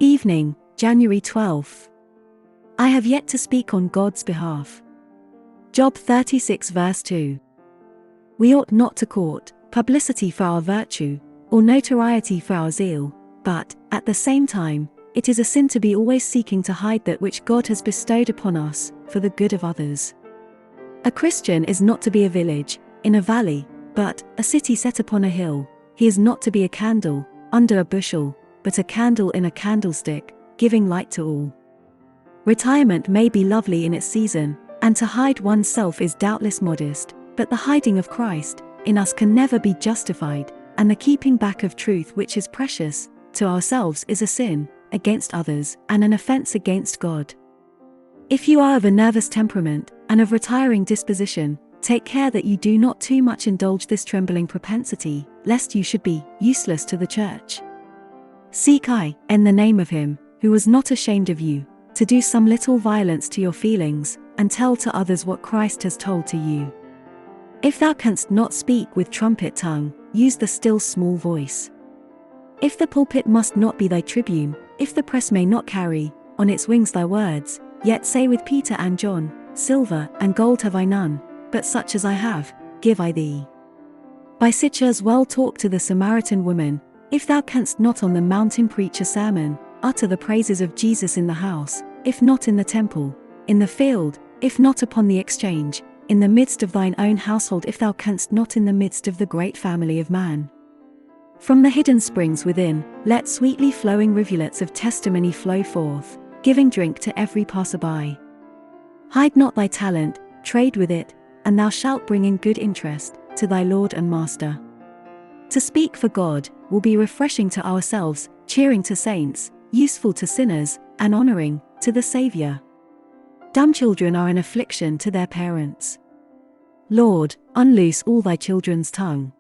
Evening, January 12th. I have yet to speak on God's behalf. Job 36 verse 2. We ought not to court publicity for our virtue, or notoriety for our zeal, but, at the same time, it is a sin to be always seeking to hide that which God has bestowed upon us, for the good of others. A Christian is not to be a village, in a valley, but a city set upon a hill. He is not to be a candle, under a bushel, but a candle in a candlestick, giving light to all. Retirement may be lovely in its season, and to hide oneself is doubtless modest, but the hiding of Christ in us can never be justified, and the keeping back of truth which is precious to ourselves is a sin against others and an offense against God. If you are of a nervous temperament and of retiring disposition, take care that you do not too much indulge this trembling propensity, lest you should be useless to the church. Seek in the name of him, who was not ashamed of you, to do some little violence to your feelings, and tell to others what Christ has told to you. If thou canst not speak with trumpet tongue, use the still small voice. If the pulpit must not be thy tribune, if the press may not carry on its wings thy words, yet say with Peter and John, Silver and gold have I none, but such as I have, give I thee. By such as well talk to the Samaritan woman, if thou canst not on the mountain preach a sermon, utter the praises of Jesus in the house, if not in the temple, in the field, if not upon the exchange, in the midst of thine own household, if thou canst not in the midst of the great family of man. From the hidden springs within, let sweetly flowing rivulets of testimony flow forth, giving drink to every passer-by. Hide not thy talent, trade with it, and thou shalt bring in good interest to thy Lord and Master. To speak for God will be refreshing to ourselves, cheering to saints, useful to sinners, and honoring to the Saviour. Dumb children are an affliction to their parents. Lord, unloose all thy children's tongue.